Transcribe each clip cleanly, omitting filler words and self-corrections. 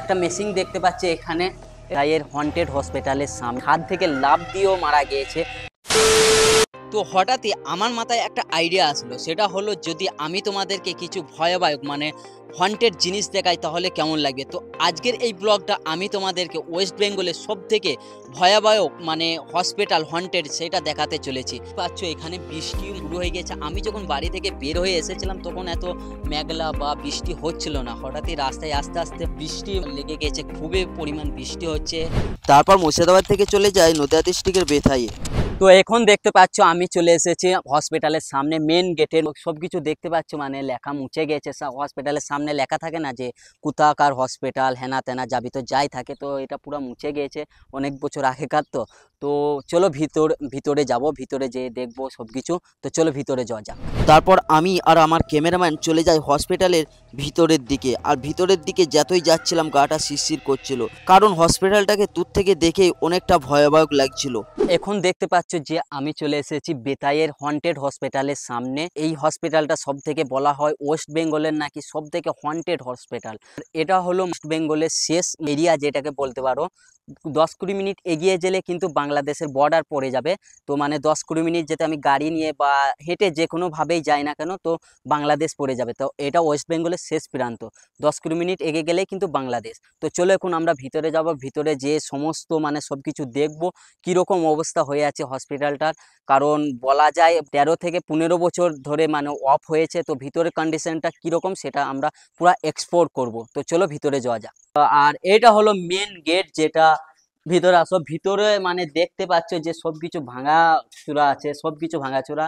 একটা মেশিন দেখতে পাচ্ছি এখানে রায়ের হন্টেড হসপিটালের সামনে হাত থেকে লাফ দিয়েও মারা গিয়েছে। তো হঠাৎই আমার মাথায় একটা আইডিয়া আসলো, সেটা হলো যদি আমি তোমাদেরকে কিছু ভয়াবহ হন্টেড জিনিস দেখাই তাহলে কেমন লাগবে। তো আজকের এই ব্লগটা আমি তোমাদেরকে ওয়েস্ট বেঙ্গলের সব থেকে ভয়াবহ হসপিটাল হন্টেড সেটা দেখাতে চলেছি। পাচ্ছ এখানে বৃষ্টি শুরু হয়ে গেছে। আমি যখন বাড়ি থেকে বের হয়ে এসেছিলাম তখন এত মেঘলা বা বৃষ্টি হচ্ছিল না, হঠাৎই রাস্তায় আস্তে আস্তে বৃষ্টি লেগে গেছে, খুবই পরিমাণ বৃষ্টি হচ্ছে। তারপর মুর্শিদাবাদ থেকে চলে যায় নদিয়া ডিস্ট্রিক্টের বেথাইয়ে। তো এখন দেখতে পাচ্ছ আমি চলে এসেছি হসপিটালের সামনে, মেন গেটের সবকিছু দেখতে পাচ্ছ, লেখা মুছে গেছে। হসপিটালের সামনে লেখা থাকে না যে কোথাকার হসপিটাল হেনা তেনা যাবি, তো যাই থাকে, তো এটা পুরো মুছে গিয়েছে অনেক বছর আগেকার। তো চলো ভিতরে যাব, ভিতরে যেয়ে দেখবো সবকিছু। তো চলো ভিতরে যাওয়া যাক। তারপর আমি আর আমার ক্যামেরাম্যান চলে যাই হসপিটালের ভিতরের দিকে। আর ভিতরের দিকে যতই যাচ্ছিলাম গাটা শিরশির করছিল, কারণ হসপিটালটাকে দূর থেকে দেখে অনেকটা ভয়াবহ লাগছিল। এখন দেখতে পাচ্ছ যে আমি চলে এসেছি বেতাইয়ের হন্টেড হসপিটালের সামনে। এই হসপিটালটা সব থেকে বলা হয় ওয়েস্ট বেঙ্গলের নাকি সব থেকে হন্টেড হসপিটাল। এটা হলো ওয়েস্ট বেঙ্গলের শেষ এরিয়া যেটাকে বলতে পারো। 10-20 মিনিট এগিয়ে গেলে কিন্তু বাংলাদেশের বর্ডার পড়ে যাবে। তো 10-20 মিনিট যেতে আমি গাড়ি নিয়ে বা হেঁটে যে কোনোভাবেই যাই না কেন, তো বাংলাদেশ পড়ে যাবে। তো এটা ওয়েস্ট বেঙ্গলের শেষ প্রান্ত, 10-20 মিনিট এগিয়ে গেলেই কিন্তু বাংলাদেশ। তো চলো এখন আমরা ভিতরে যাব, ভিতরে যে সমস্ত সব কিছু দেখবো কীরকম অবস্থা হয়ে আছে হসপিটালটার। কারণ বলা যায় 13 থেকে 15 বছর ধরে অফ হয়েছে। তো ভিতরের কন্ডিশনটা কীরকম সেটা আমরা পুরো এক্সপ্লোর করব। তো চলো ভিতরে যাওয়া যাক। আর এটা হলো মেন গেট, যেটা ভিতরে আসো। ভিতরে দেখতে পাচ্ছ যে সবকিছু ভাঙাচোরা আছে, সবকিছু ভাঙাচোরা,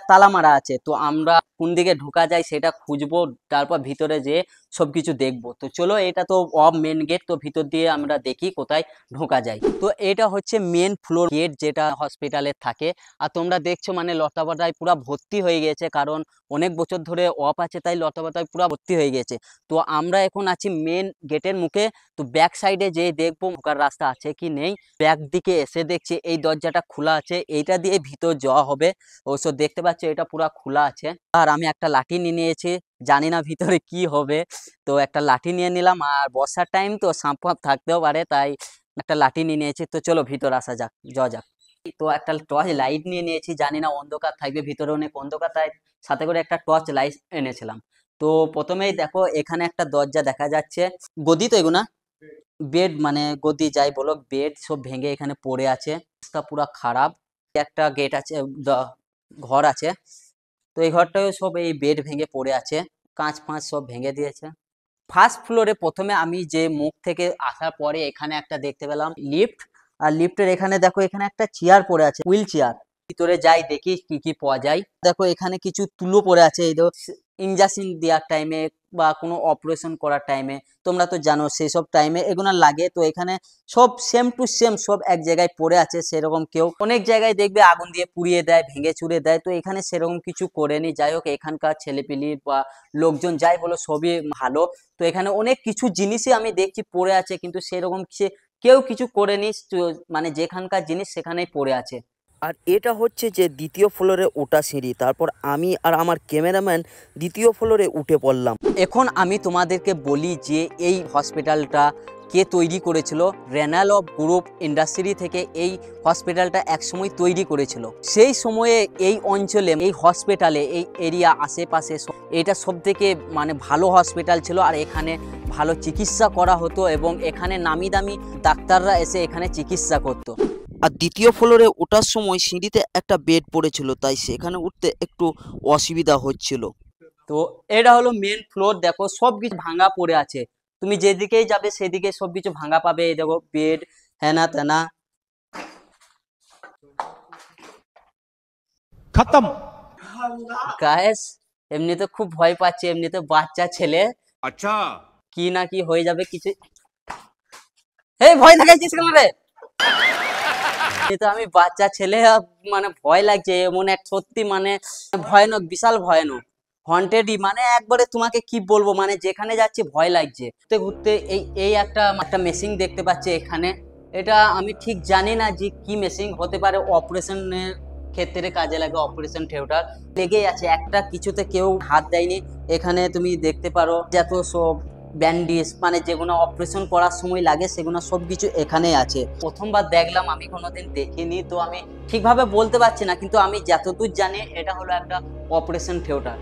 তালা মারা আছে। তো আমরা কোন দিকে ঢোকা যায় সেটা খুঁজবো, তারপর ভিতরে যেয়ে সবকিছু দেখবো। তো চলো, এটা তো মেন গেট, তো ভিতর দিয়ে আমরা দেখি কোথায় ঢোকা যায়। তো এটা হচ্ছে মেন ফ্লোর গেট যেটা হসপিটালে থাকে। আর তোমরা দেখছো লতাপাতায় পুরো ভর্তি হয়ে গেছে, কারণ অনেক বছর ধরে অফ আছে, তাই লতাপাতায় পুরো ভর্তি হয়ে গেছে। তো আমরা এখন আছি মেন গেটের মুখে। তো ব্যাক সাইডে যেয়ে দেখবো ঢোকার রাস্তা আছে কি নেই। ব্যাক দিকে এসে দেখছি এই দরজাটা খোলা আছে, এইটা দিয়ে ভিতর যাওয়া হবে। অবশ্য দেখতে পাচ্ছ এটা পুরো খোলা আছে। আর আমি একটা লাঠি নিয়ে নিয়েছি, জানি না ভিতরে কি হবে। তো একটা লাঠি নিয়ে নিলাম, আর বর্ষার টাইম তো সাপ ফাপ থাকতেও পারে, তাই একটা লাঠি নিয়ে নিয়েছি। তো চলো ভিতর আসা যাক, যাওয়া যাক। তো একটা টর্চ লাইট নিয়ে নিয়েছি, জানি না অন্ধকার থাকবে, ভিতরে অনেক অন্ধকার, তাই সাথে করে একটা টর্চ লাইট এনেছিলাম। তো প্রথমেই দেখো এখানে একটা দরজা দেখা যাচ্ছে। গদি তো এগুনা বেড, গদি যাই বলো, বেড সব ভেঙে এখানে পড়ে আছে, অবস্থা পুরো খারাপ। একটা গেট আছে, ঘর আছে। তো এই ঘরটাও সব এই বেড ভেঙে পড়ে আছে, কাঁচ ফাঁচ সব ভেঙে দিয়েছে। ফার্স্ট ফ্লোরে প্রথমে আমি যে মুখ থেকে আসার পরে এখানে একটা দেখতে পেলাম লিফট। আর লিফটের এখানে দেখো এখানে একটা চেয়ার পড়ে আছে, হুইল চেয়ার। ভিতরে যাই দেখি কি কি পাওয়া যায়। দেখো এখানে কিছু তুলো পড়ে আছে, এই ইনজেকশন দেওয়ার টাইমে বা কোনো অপারেশন করার টাইমে, তোমরা তো জানো সেই সব টাইমে এগুলো লাগে। তো এখানে সব সেম টু সেম সব এক জায়গায় পড়ে আছে, সেরকম কেউ অনেক জায়গায় দেখবে আগুন দিয়ে পুড়িয়ে দেয়, ভেঙে চুরে দেয়। তো এখানে সেরকম কিছু করেনি। যাই হোক, এখানকার ছেলেপিলি বা লোকজন যাই বলো সবই ভালো। তো এখানে অনেক কিছু জিনিসই আমি দেখছি পড়ে আছে, কিন্তু সেরকম কেউ কিছু করেনি। যেখানকার জিনিস সেখানেই পড়ে আছে। আর এটা হচ্ছে যে দ্বিতীয় ফ্লোরে ওঠা সিঁড়ি। তারপর আমি আর আমার ক্যামেরাম্যান দ্বিতীয় ফ্লোরে উঠে পড়লাম। এখন আমি তোমাদেরকে বলি যে এই হসপিটালটা কে তৈরি করেছিল। রেনাল গ্রুপ ইন্ডাস্ট্রি থেকে এই হসপিটালটা একসময় তৈরি করেছিল। সেই সময়ে এই অঞ্চলে এই হসপিটালে এই এরিয়া আশেপাশে এটা সব থেকে ভালো হসপিটাল ছিল। আর এখানে ভালো চিকিৎসা করা হতো এবং এখানে নামি দামি ডাক্তাররা এসে এখানে চিকিৎসা করতো। আর দ্বিতীয় ফ্লোরে ওঠার সময় সিঁড়িতে একটা বেড পড়েছিল, তাই সেখানে উঠতে একটু অসুবিধা হচ্ছিল। তো এটা হলো মেন ফ্লোর। দেখো সবকিছু ভাঙা পড়ে আছে, তুমি যেদিকেই যাবে সেদিকে সবকিছু ভাঙা পাবে। এই দেখো বেড হেনা তেনা खत्म। গায়েস। এমনিতে খুব ভয় পাচ্ছে, এমনিতে বাচ্চা ছেলে, अच्छा। কি না কি হয়ে যাবে কিছু। এই ভয় দেখাইছিস কেন রে? তো আমি বাচ্চা ছেলে, ভয় লাগছে এমন এক সত্যি ভয়ানক, বিশাল ভয়ানক হন্টেডই একবারে তোমাকে কি বলবো, যেখানে যাচ্ছে ভয় লাগছে। ঘুরতে ঘুরতে এই এই একটা একটা মেশিন দেখতে পাচ্ছি এখানে। এটা আমি ঠিক জানি না যে কি মেশিন হতে পারে, অপারেশনের ক্ষেত্রে কাজে লাগে, অপারেশন থিয়েটার লেগেই আছে, একটা কিছুতে কেউ হাত দেয়নি। এখানে তুমি দেখতে পারো যত সব ব্যান্ডেজ মানে যেগুলো অপারেশন করার সময় লাগে সেগুলো সব কিছু এখানেই আছে। প্রথমবার দেখলাম, আমি কোনোদিন দেখিনি, তো আমি ঠিকভাবে বলতে পারছি না, কিন্তু আমি যতদূর জানি এটা হলো একটা অপারেশন থিয়েটার।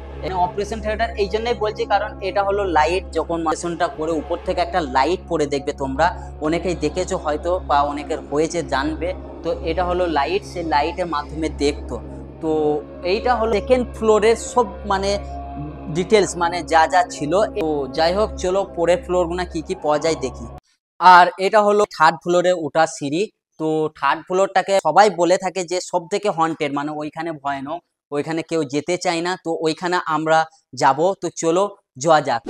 অপারেশন থিয়েটার এই জন্যই বলছি কারণ এটা হলো লাইট, যখন অপারেশনটা করে উপর থেকে একটা লাইট পড়ে দেখবে, তোমরা অনেকেই দেখেছো হয়তো বা অনেকের হয়েছে জানবে। তো এটা হলো লাইট, সেই লাইটের মাধ্যমে দেখতো। তো এইটা হলো সেকেন্ড ফ্লোরের সব মানে ডিটেলস, মানে যা যা ছিল। তো যাই হোক, চলো পরের ফ্লোরগুলো কি কি পাওয়া যায় দেখি। আর এটা হলো থার্ড ফ্লোরে ওঠার সিঁড়ি। তো থার্ড ফ্লোরটাকে সবাই বলে থাকে যে সব থেকে হন্টেড, মানে ওইখানে ভয়ানক, ওইখানে কেউ যেতে চায় না। তো ওইখানে আমরা যাব, তো চলো যাওয়া যাক।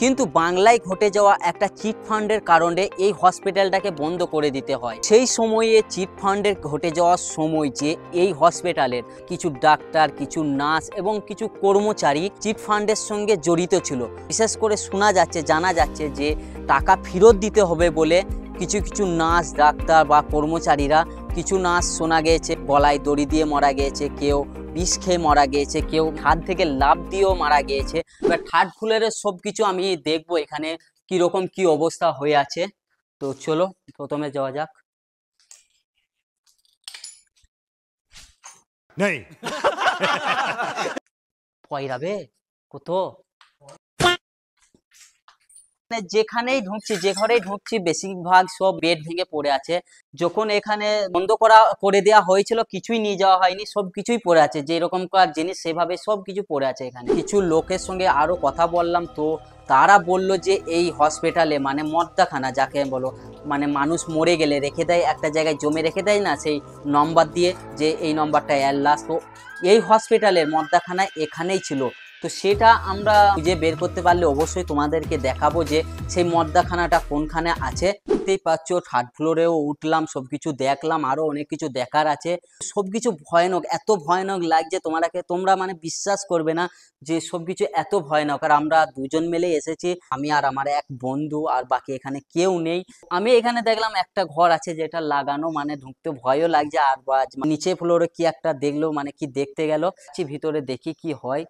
কিন্তু বাংলায় ঘটে যাওয়া একটা চিট ফান্ডের কারণে এই হসপিটালটাকে বন্ধ করে দিতে হয়। সেই সময়ে চিট ফান্ডের ঘটে যাওয়ার সময় যে এই হসপিটালের কিছু ডাক্তার, কিছু নার্স এবং কিছু কর্মচারী চিট ফান্ডের সঙ্গে জড়িত ছিল। বিশেষ করে শোনা যাচ্ছে, জানা যাচ্ছে যে টাকা ফেরত দিতে হবে বলে কিছু কিছু নার্স, ডাক্তার বা কর্মচারীরা, কিছু নার্স শোনা গিয়েছে গলায় দড়ি দিয়ে মারা গিয়েছে, কেউ বিষ খেয়ে মারা গিয়েছে, কেউ হাত থেকে লাফ দিয়েও মারা গিয়েছে। এবার থার্ড ফ্লোরের সব কিছু আমি দেখবো এখানে কিরকম কি অবস্থা হয়ে আছে। তো চলো প্রথমে যাওয়া যাক। পয়রাবে কত যেখানেই ঢুকছি, যে ঘরেই ঢুকছি, বেশিরভাগ সব বেড ভেঙে পড়ে আছে। যখন এখানে বন্ধ করে দেওয়া হয়েছিল কিছুই নিয়ে যাওয়া হয়নি, সব কিছুই পড়ে আছে, যে এরকমকার জিনিস সেভাবে সব কিছু পড়ে আছে এখানে। কিছু লোকের সঙ্গে আরো কথা বললাম, তো তারা বলল যে এই হসপিটালে মানে মদ্দাখানা যাকে বলো, মানে মানুষ মরে গেলে রেখে দেয় একটা জায়গায়, জমে রেখে দেয় না সেই নম্বর দিয়ে, যে এই নম্বরটা লাশ। তো এই হসপিটালের মদ্দাখানা এখানেই ছিল। তো সেটা আমরা খুঁজে বের করতে পারলে অবশ্যই তোমাদেরকে দেখাবো যে সেই মদ্দাখানাটা কোনখানে আছে। দেখতেই পাচ্ছ থার্ড ফ্লোরেও উঠলাম, সবকিছু দেখলাম, আরো অনেক কিছু দেখার আছে। সবকিছু ভয়ানক, এত ভয়ানক লাগছে তোমরা মানে বিশ্বাস করবে না যে সবকিছু এত ভয়ানক। আর আমরা দুজন মিলে এসেছি, আমি আর আমার এক বন্ধু, আর বাকি এখানে কেউ নেই। আমি এখানে দেখলাম একটা ঘর আছে যেটা লাগানো, মানে ঢুকতে ভয়ও লাগছে। আর নিচে ফ্লোরে কি একটা দেখলো, মানে কি দেখতে গেল, ভিতরে দেখি কি হয়।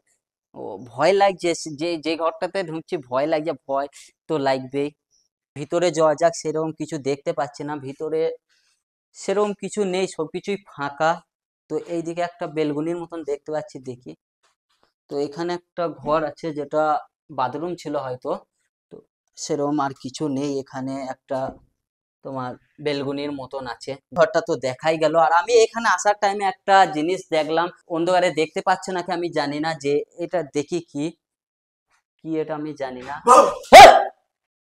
ও ভয় লাগছে, যে যে ঘরটাতে ঢুকছি ভয় লাগছে, ভয় তো লাগবেই। ভিতরে যাওয়া যাক। সেরকম কিছু দেখতে পাচ্ছি না, ভিতরে সেরকম কিছু নেই, সবকিছুই ফাঁকা। তো এইদিকে একটা বেলগুনির মতন দেখতে পাচ্ছি, দেখি। তো এখানে একটা ঘর আছে যেটা বাথরুম ছিল হয়তো। তো সেরকম আর কিছু নেই, এখানে একটা তোমার বেলগুনির মতন আছে। ঘরটা তো দেখাই গেল। আর আমি এখানে আসার টাইমে একটা জিনিস দেখলাম, অন্ধকারে দেখতে পাচ্ছে নাকি আমি জানি না, যে এটা দেখি কি কি এটা আমি জানি না।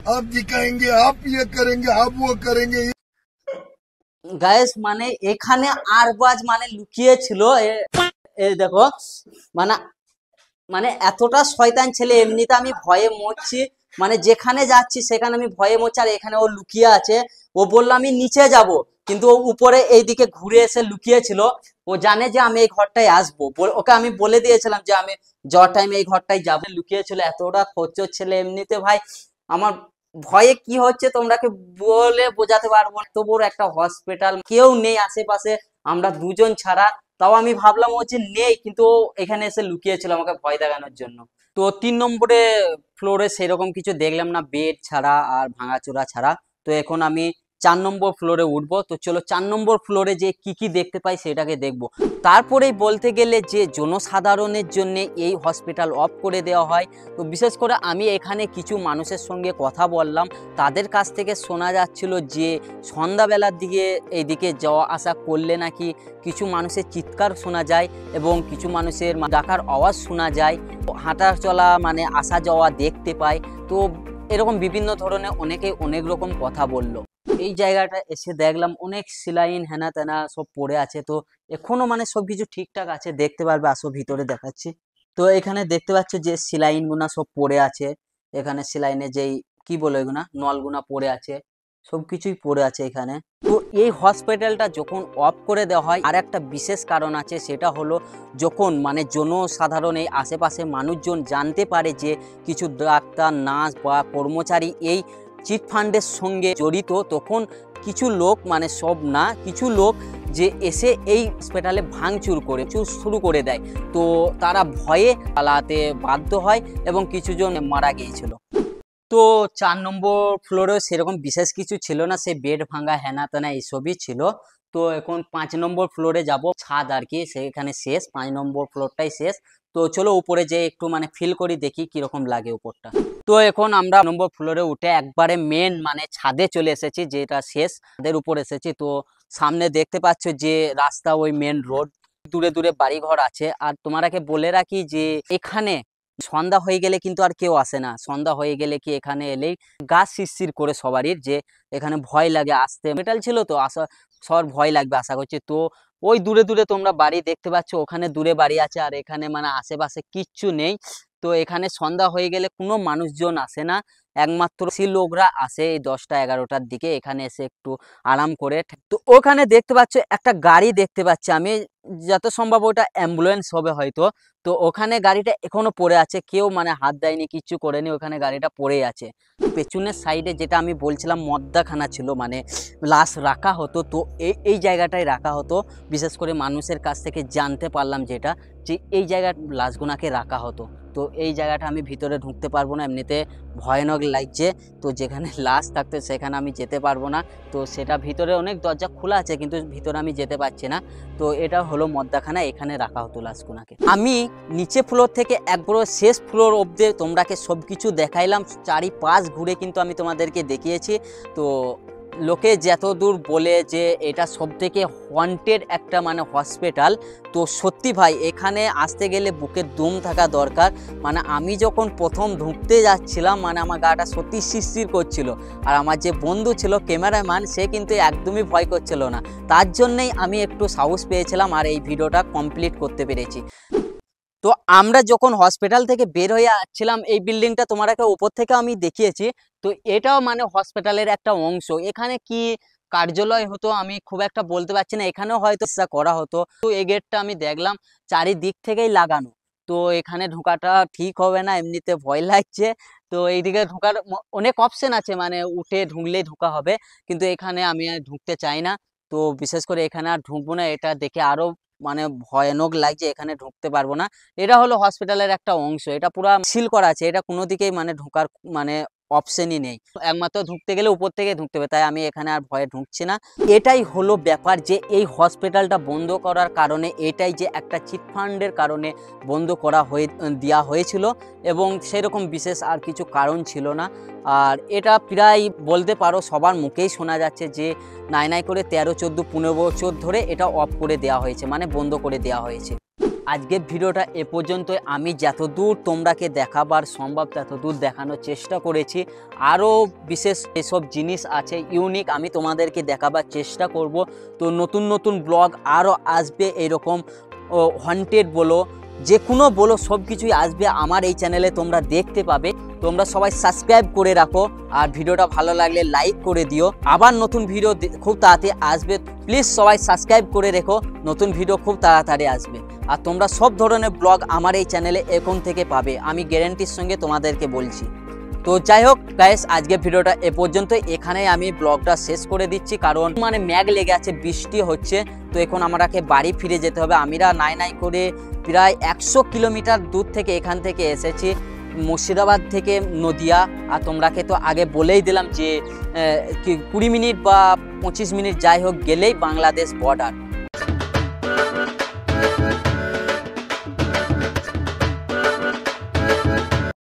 आप दिखाएंगे, आप ये करेंगे, आप वो करेंगे। গাইস মানে এখানে আরবাজ মানে লুকিয়ে ছিল। এই দেখো, মানে মানে এতটা শয়তান ছেলে, এমনিতে আমি ভয়ে মরছি, মানে যেখানে যাচ্ছি সেখানে আমি ভয়ে মরছি। আর এখানে ও লুকিয়ে আছে। ও বললো আমি নিচে যাব, কিন্তু ও উপরে এইদিকে ঘুরে এসে লুকিয়ে ছিল। ও জানে যে আমি এই ঘরটায় আসবো, ওকে আমি বলে দিয়েছিলাম যে আমি যাওয়ার টাইমে এই ঘরটায় যাবো। লুকিয়ে ছিল, এতটা খচ্চর ছেলে। এমনিতে ভাই আমার ভয়ে কি হচ্ছে তোমরাকে বলে বোঝাতে পারবো না। এত বড় একটা হসপিটাল, কেউ নেই আশেপাশে, আমরা দুজন ছাড়া। তাও আমি ভাবলাম ও যে নেই, কিন্তু ও এখানে এসে লুকিয়েছিল আমাকে ভয় দেখানোর জন্য। তো 3 নম্বরে ফ্লোরে সেরকম কিছু দেখলাম না, বেড ছাড়া আর ভাঙাচোরা ছাড়া। তো এখন আমি 4 নম্বর ফ্লোরে উঠবো। তো চলো 4 নম্বর ফ্লোরে যে কি কি দেখতে পাই সেটাকে দেখবো। তারপরেই বলতে গেলে যে জনসাধারণের জন্য এই হসপিটাল অফ করে দেওয়া হয়। তো বিশেষ করে আমি এখানে কিছু মানুষের সঙ্গে কথা বললাম, তাদের কাছ থেকে শোনা যাচ্ছিল যে সন্ধ্যাবেলার দিকে এইদিকে যাওয়া আসা করলে নাকি কিছু মানুষের চিৎকার শোনা যায় এবং কিছু মানুষের ডাকার আওয়াজ শোনা যায়, হাঁটা চলা মানে আসা যাওয়া দেখতে পায়। তো এরকম বিভিন্ন ধরনের অনেকে অনেক রকম কথা বলল। এই জায়গাটা এসে দেখলাম অনেক সিলাইন হেনা তেনা সব পড়ে আছে। তো এখনো মানে সবকিছু ঠিকঠাক আছে, দেখতে পারবে, আসো ভিতরে দেখাচ্ছি। তো এখানে দেখতে পাচ্ছ যে সিলাইন গুনা সব পড়ে আছে। এখানে সিলাইনে যেই কি বলে এগুনা নলগুনা পড়ে আছে, সবকিছুই পড়ে আছে এখানে। তো এই হসপিটালটা যখন অফ করে দেওয়া হয়, আর একটা বিশেষ কারণ আছে, সেটা হলো যখন মানে জনসাধারণ এই আশেপাশে মানুষজন জানতে পারে যে কিছু ডাক্তার, নার্স বা কর্মচারী এই চিট ফান্ডের সঙ্গে জড়িত, তখন কিছু লোক, মানে সব না, কিছু লোক যে এসে এই হসপিটালে ভাঙচুর করে শুরু করে দেয়। তো তারা ভয়ে পালাতে বাধ্য হয় এবং কিছুজন মারা গিয়েছিল। তো 4 নম্বর ফ্লোরেও সেরকম বিশেষ কিছু ছিল না, সে বেড ভাঙা হেনা তেনা এইসবই ছিল। তো এখন 5 নম্বর ফ্লোরে যাব, ছাদ আর কি সেখানে শেষ, 5 নম্বর ফ্লোরটাই শেষ। তো চলো উপরে যে একটু মানে ফিল করি, দেখি কিরকম লাগে উপরটা। তো এখন আমরা নম্বর ফ্লোরে উঠে একবারে মেন মানে ছাদে চলে এসেছি, যেটা শেষ ছাদের উপর এসেছি। তো সামনে দেখতে পাচ্ছ যে রাস্তা, ওই মেন রোড, দূরে দূরে বাড়িঘর আছে। আর তোমারাকে বলে রাখি যে এখানে সন্ধ্যা হয়ে গেলে কিন্তু আর কেউ আসে না। সন্ধ্যা হয়ে গেলে কি এখানে এলেই গা শিরশির করে সবারই, যে এখানে ভয় লাগে আসতে, মেটাল ছিল তো আসা, সবার ভয় লাগবে আশা করছি। তো ওই দূরে দূরে তোমরা বাড়ি দেখতে পাচ্ছ, ওখানে দূরে বাড়ি আছে, আর এখানে মানে আশেপাশে কিচ্ছু নেই। তো এখানে সন্ধ্যা হয়ে গেলে কোনো মানুষজন আসে না, একমাত্র সেই লোকরা আসে এই 10টা 11টার দিকে, এখানে এসে একটু আরাম করে। তো ওখানে দেখতে পাচ্ছ একটা গাড়ি দেখতে পাচ্ছি আমি, যত সম্ভব ওটা অ্যাম্বুলেন্স হবে হয়তো। তো ওখানে গাড়িটা এখনো পড়ে আছে, কেউ মানে হাত দেয়নি, কিচ্ছু করেনি, ওখানে গাড়িটা পড়েই আছে। পেছনের সাইডে যেটা আমি বলছিলাম মদ্দাখানা ছিল, মানে লাশ রাখা হতো, তো এই জায়গাটায় রাখা হতো। বিশেষ করে মানুষের কাছ থেকে জানতে পারলাম যেটা, যে এই জায়গায় লাশগুনাকে রাখা হতো। তো এই জায়গাটা আমি ভিতরে ঢুকতে পারবো না, এমনিতে ভয়ানক লাগছে। তো যেখানে লাশ থাকতো সেখানে আমি যেতে পারবো না। তো সেটা ভিতরে অনেক দরজা খোলা আছে, কিন্তু ভিতরে আমি যেতে পারছি না। তো এটা হলো মদ্দাখানা, এখানে রাখা হতো লাশগুনাকে। আমি নিচে ফ্লোর থেকে একবারে শেষ ফ্লোর অবধি তোমরাকে সব কিছু দেখাইলাম, চারিপাশ ঘুরে কিন্তু আমি তোমাদেরকে দেখিয়েছি। তো লোকে যতদূর বলে যে এটা সবথেকে ওয়ান্টেড একটা মানে হসপিটাল, তো সত্যি ভাই এখানে আসতে গেলে বুকের দম থাকা দরকার। মানে আমি যখন প্রথম ঢুকতে যাচ্ছিলাম, মানে আমার গাটা সত্যি শিরশির করছিল। আর আমার যে বন্ধু ছিল ক্যামেরাম্যান, সে কিন্তু একদমই ভয় করছিল না, তার জন্যই আমি একটু সাহস পেয়েছিলাম আর এই ভিডিওটা কমপ্লিট করতে পেরেছি। তো আমরা যখন হসপিটাল থেকে বের হয়ে আসছিলাম, এই বিল্ডিংটা তোমাকে উপর থেকে আমি দেখিয়েছি। তো এটাও মানে হসপিটালের একটা অংশ। এখানে কি কার্যালয় হতো আমি খুব একটা বলতে পারছি না, এখানেও হয়তো চিকিৎসা করা হতো। তো এই গেটটা আমি দেখলাম চারিদিক থেকেই লাগানো, তো এখানে ঢোকাটা ঠিক হবে না, এমনিতে ভয় লাগছে। তো এইদিকে ঢোকার অনেক অপশন আছে, মানে উঠে ঢুকলেই ঢোকা হবে, কিন্তু এখানে আমি আর ঢুকতে চাই না। তো বিশেষ করে এখানে আর ঢুকবো না, এটা দেখে আরো মানে ভয়ানক লাগছে, এখানে ঢুকতে পারবো না। এটা হলো হসপিটালের একটা অংশ, এটা পুরো সিল করা আছে, এটা কোনো দিকেই মানে ঢোকার মানে অপশনই নেই, একমাত্র ঢুকতে গেলে উপর থেকে ঢুকতে হবে। তাই আমি এখানে আর ভয়ে ঢুকছি না। এটাই হলো ব্যাপার, যে এই হসপিটালটা বন্ধ করার কারণে, এটাই যে একটা চিটফান্ডের কারণে বন্ধ করা দেওয়া হয়েছিল, এবং সেরকম বিশেষ আর কিছু কারণ ছিল না। আর এটা প্রায় বলতে পারো সবার মুখেই শোনা যাচ্ছে যে নাই নাই করে 13, 14, 15 বছর ধরে এটা অফ করে দেওয়া হয়েছে, মানে বন্ধ করে দেওয়া হয়েছে। আজকের ভিডিওটা এ পর্যন্তই। আমি যতদূর তোমরাকে দেখাবার সম্ভব ততদূর দেখানোর চেষ্টা করেছি। আরও বিশেষ এসব জিনিস আছে ইউনিক, আমি তোমাদেরকে দেখাবার চেষ্টা করব। তো নতুন নতুন ব্লগ আরও আসবে, এইরকম হন্টেড বলো, যে কোনো বলো, সব কিছুই আসবে আমার এই চ্যানেলে, তোমরা দেখতে পাবে। তোমরা সবাই সাবস্ক্রাইব করে রাখো, আর ভিডিওটা ভালো লাগলে লাইক করে দিও। আবার নতুন ভিডিও খুব তাড়াতাড়ি আসবে, প্লিজ সবাই সাবস্ক্রাইব করে রেখো, নতুন ভিডিও খুব তাড়াতাড়ি আসবে। আর তোমরা সব ধরনের ব্লগ আমার এই চ্যানেলে এখন থেকে পাবে, আমি গ্যারান্টির সঙ্গে তোমাদেরকে বলছি। তো যাই হোক গাইস, আজকের ভিডিওটা এ পর্যন্ত, এখানেই আমি ব্লগটা শেষ করে দিচ্ছি, কারণ মানে ম্যাগ লেগে আছে, বৃষ্টি হচ্ছে। তো এখন আমাকে বাড়ি ফিরে যেতে হবে। আমরা নাই নাই করে প্রায় 100 কিলোমিটার দূর থেকে এখান থেকে এসেছি, মুর্শিদাবাদ থেকে নদিয়া। আর তোমরাকে তো আগে বলেই দিলাম যে 20 মিনিট বা 25 মিনিট যাই হোক গেলেই বাংলাদেশ বর্ডার।